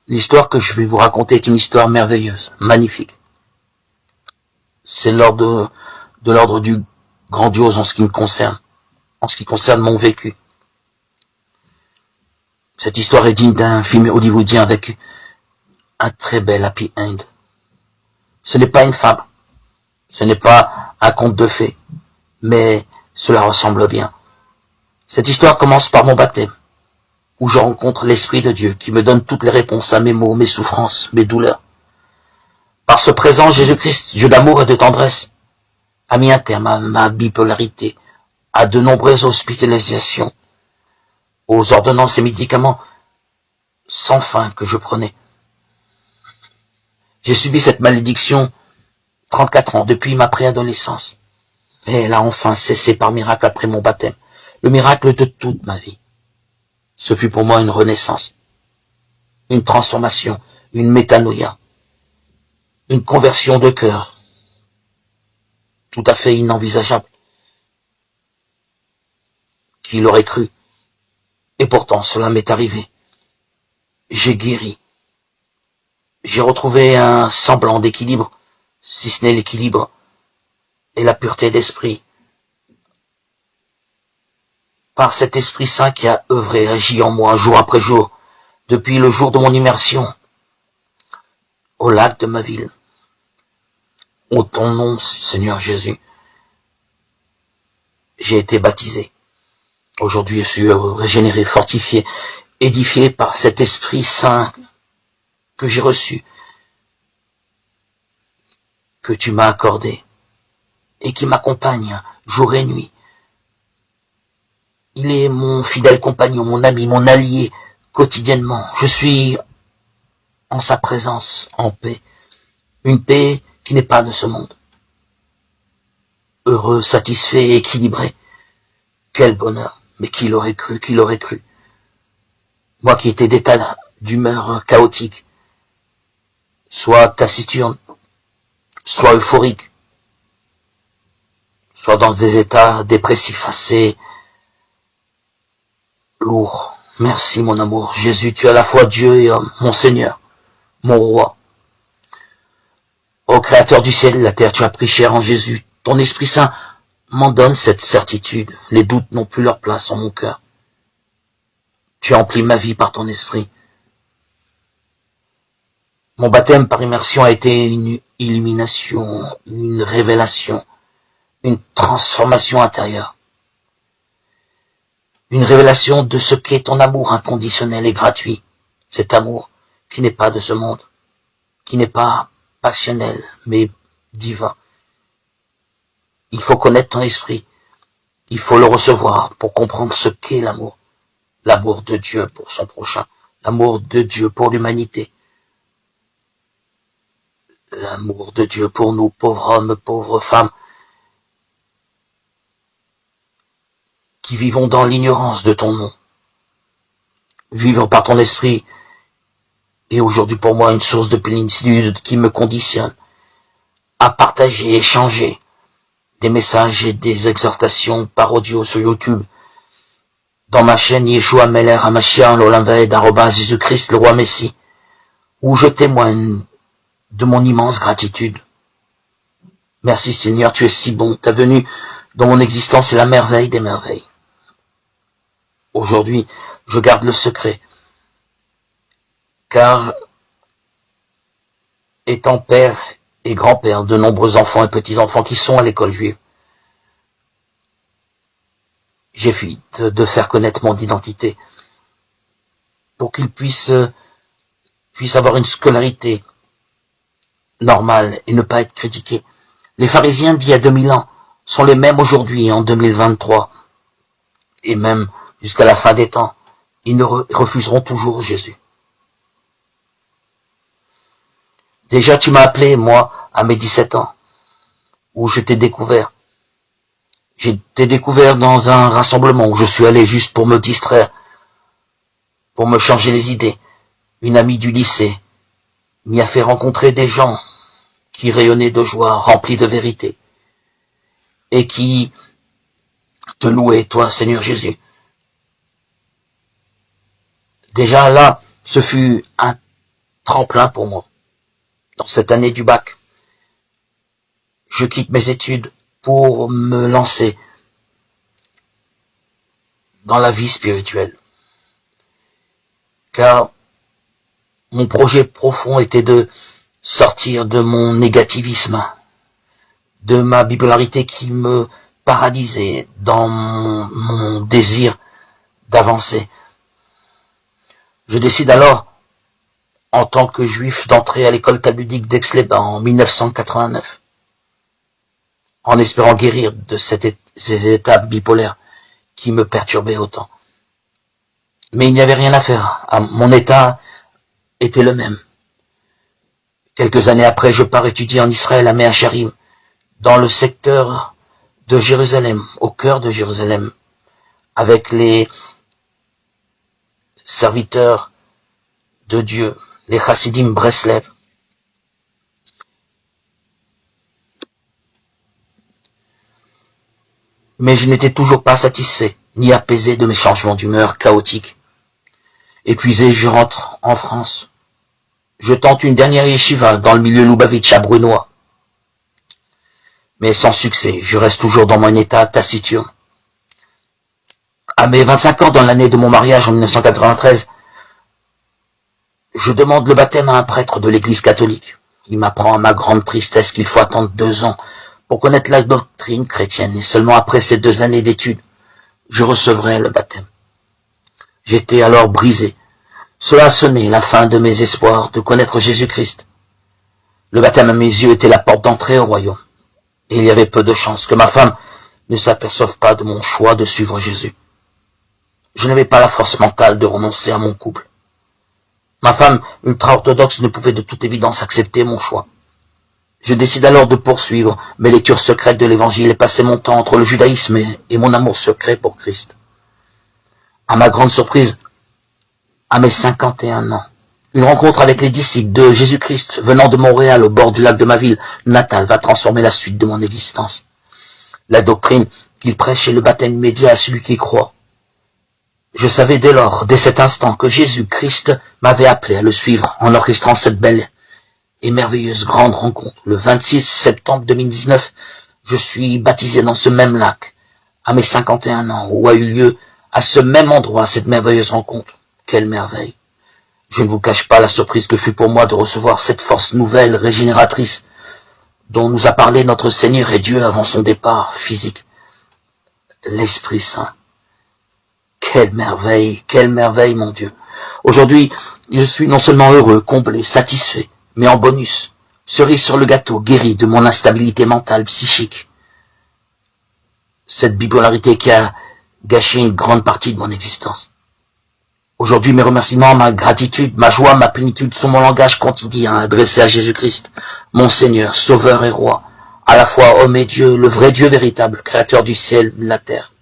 L'histoire que je vais vous raconter est une histoire merveilleuse, magnifique. C'est de l'ordre du grandiose en ce qui me concerne, en ce qui concerne mon vécu. Cette histoire est digne d'un film hollywoodien avec un très bel happy end. Ce n'est pas une fable, ce n'est pas un conte de fées, mais cela ressemble bien. Cette histoire commence par mon baptême, où je rencontre l'Esprit de Dieu qui me donne toutes les réponses à mes maux, mes souffrances, mes douleurs. Par ce présent, Jésus-Christ, Dieu d'amour et de tendresse, a mis un terme à ma bipolarité, à de nombreuses hospitalisations, aux ordonnances et médicaments sans fin que je prenais. J'ai subi cette malédiction 34 ans, depuis ma préadolescence. Et elle a enfin cessé par miracle après mon baptême, le miracle de toute ma vie. Ce fut pour moi une renaissance, une transformation, une métanoïa, une conversion de cœur, tout à fait inenvisageable. Qui l'aurait cru? Et pourtant, cela m'est arrivé. J'ai guéri. J'ai retrouvé un semblant d'équilibre, si ce n'est l'équilibre et la pureté d'esprit. Par cet Esprit Saint qui a œuvré, agi en moi jour après jour, depuis le jour de mon immersion au lac de ma ville. Ô ton nom, Seigneur Jésus, j'ai été baptisé. Aujourd'hui, je suis régénéré, fortifié, édifié par cet Esprit Saint que j'ai reçu, que tu m'as accordé, et qui m'accompagne jour et nuit. Il est mon fidèle compagnon, mon ami, mon allié, quotidiennement. Je suis en sa présence, en paix. Une paix qui n'est pas de ce monde. Heureux, satisfait, équilibré. Quel bonheur. Mais qui l'aurait cru, qui l'aurait cru. Moi qui étais d'état d'humeur chaotique, soit taciturne, soit euphorique, soit dans des états dépressifs assez lourds. Merci mon amour. Jésus, tu es à la fois Dieu et homme, mon Seigneur, mon roi. Ô Créateur du ciel et de la terre, tu as pris chair en Jésus. Ton Esprit Saint m'en donne cette certitude. Les doutes n'ont plus leur place en mon cœur. Tu as empli ma vie par ton esprit. Mon baptême par immersion a été une illumination, une révélation, une transformation intérieure. Une révélation de ce qu'est ton amour inconditionnel et gratuit. Cet amour qui n'est pas de ce monde, qui n'est pas passionnel, mais divin. Il faut connaître ton esprit. Il faut le recevoir pour comprendre ce qu'est l'amour. L'amour de Dieu pour son prochain. L'amour de Dieu pour l'humanité. L'amour de Dieu pour nous, pauvres hommes, pauvres femmes, qui vivons dans l'ignorance de ton nom. Vivre par ton esprit est aujourd'hui pour moi une source de plénitude qui me conditionne à partager, échanger des messages et des exhortations par audio sur YouTube, dans ma chaîne Yeshua Meler Hamashiach Lolamved Jésus-Christ le roi Messie, où je témoigne de mon immense gratitude. Merci Seigneur, tu es si bon, ta venue dans mon existence est la merveille des merveilles. Aujourd'hui, je garde le secret, car étant père et grand-père de nombreux enfants et petits-enfants qui sont à l'école juive, j'évite de faire connaître mon identité pour qu'ils puissent avoir une scolarité normale et ne pas être critiqués. Les pharisiens d'il y a 2000 ans sont les mêmes aujourd'hui en 2023 et même jusqu'à la fin des temps. Ils ne refuseront toujours Jésus. Déjà tu m'as appelé, moi, à mes 17 ans, où je t'ai découvert. J'étais découvert dans un rassemblement où je suis allé juste pour me distraire, pour me changer les idées. Une amie du lycée m'y a fait rencontrer des gens qui rayonnaient de joie, remplis de vérité, et qui te louaient, toi, Seigneur Jésus. Déjà là, ce fut un tremplin pour moi. Dans cette année du bac, je quitte mes études pour me lancer dans la vie spirituelle. Car mon projet profond était de sortir de mon négativisme, de ma bipolarité qui me paralysait dans mon désir d'avancer. Je décide alors, en tant que juif, d'entrer à l'école talmudique d'Aix-les-Bains en 1989, en espérant guérir de ces états bipolaires qui me perturbaient autant. Mais il n'y avait rien à faire. Mon état était le même. Quelques années après, je pars étudier en Israël à Mea Shearim, dans le secteur de Jérusalem, au cœur de Jérusalem, avec les serviteurs de Dieu, les Chassidim Breslev. Mais je n'étais toujours pas satisfait, ni apaisé de mes changements d'humeur chaotiques. Épuisé, je rentre en France. Je tente une dernière yeshiva dans le milieu Lubavitch à Brunois. Mais sans succès, je reste toujours dans mon état taciturne. À mes 25 ans, dans l'année de mon mariage en 1993, je demande le baptême à un prêtre de l'église catholique. Il m'apprend à ma grande tristesse qu'il faut attendre 2 ans pour connaître la doctrine chrétienne, et seulement après ces 2 années d'études, je recevrai le baptême. J'étais alors brisé. Cela a sonné la fin de mes espoirs de connaître Jésus-Christ. Le baptême à mes yeux était la porte d'entrée au royaume. Et il y avait peu de chances que ma femme ne s'aperçoive pas de mon choix de suivre Jésus. Je n'avais pas la force mentale de renoncer à mon couple. Ma femme ultra-orthodoxe ne pouvait de toute évidence accepter mon choix. Je décide alors de poursuivre mes lectures secrètes de l'Évangile et passer mon temps entre le judaïsme et mon amour secret pour Christ. À ma grande surprise, à mes 51 ans, une rencontre avec les disciples de Jésus-Christ venant de Montréal au bord du lac de ma ville natale va transformer la suite de mon existence. La doctrine qu'ils prêchent est le baptême immédiat à celui qui croit. Je savais dès lors, dès cet instant, que Jésus-Christ m'avait appelé à le suivre en orchestrant cette belle et merveilleuse grande rencontre. Le 26 septembre 2019, je suis baptisé dans ce même lac, à mes 51 ans, où a eu lieu, à ce même endroit, cette merveilleuse rencontre. Quelle merveille! Je ne vous cache pas la surprise que fut pour moi de recevoir cette force nouvelle, régénératrice, dont nous a parlé notre Seigneur et Dieu avant son départ physique. L'Esprit Saint. Quelle merveille, mon Dieu. Aujourd'hui, je suis non seulement heureux, comblé, satisfait, mais en bonus, cerise sur le gâteau, guéri de mon instabilité mentale, psychique. Cette bipolarité qui a gâché une grande partie de mon existence. Aujourd'hui, mes remerciements, ma gratitude, ma joie, ma plénitude sont mon langage quotidien adressé à Jésus-Christ, mon Seigneur, Sauveur et Roi, à la fois homme et Dieu, le vrai Dieu véritable, créateur du ciel et de la terre,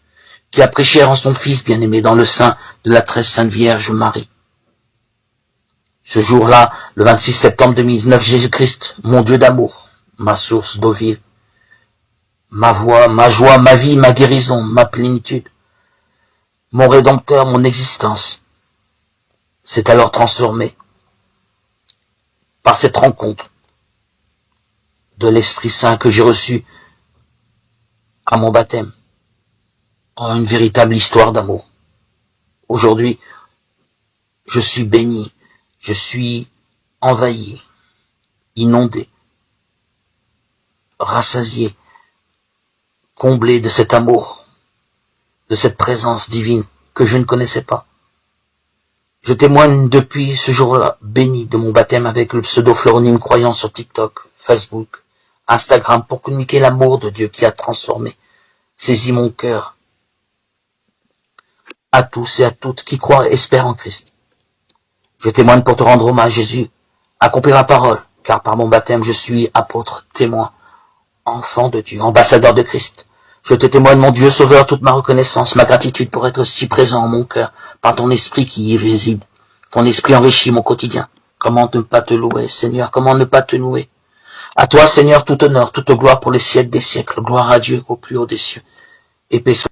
qui a pris chair en son Fils bien-aimé dans le sein de la très sainte Vierge Marie. Ce jour-là, le 26 septembre 2019, Jésus-Christ, mon Dieu d'amour, ma source d'eau vive, ma voix, ma joie, ma vie, ma guérison, ma plénitude, mon Rédempteur, mon existence, s'est alors transformé par cette rencontre de l'Esprit Saint que j'ai reçu à mon baptême en une véritable histoire d'amour. Aujourd'hui, je suis béni, je suis envahi, inondé, rassasié, comblé de cet amour, de cette présence divine que je ne connaissais pas. Je témoigne depuis ce jour-là béni de mon baptême avec le pseudo Floronyme Croyant sur TikTok, Facebook, Instagram pour communiquer l'amour de Dieu qui a transformé, saisi mon cœur à tous et à toutes qui croient et espèrent en Christ. Je témoigne pour te rendre hommage, Jésus, accomplir la parole, car par mon baptême je suis apôtre, témoin, enfant de Dieu, ambassadeur de Christ. Je te témoigne, mon Dieu Sauveur, toute ma reconnaissance, ma gratitude pour être si présent en mon cœur, par ton esprit qui y réside. Ton esprit enrichit mon quotidien. Comment ne pas te louer, Seigneur, comment ne pas te louer? À toi, Seigneur, tout honneur, toute gloire pour les siècles des siècles. Gloire à Dieu au plus haut des cieux. Et paix soit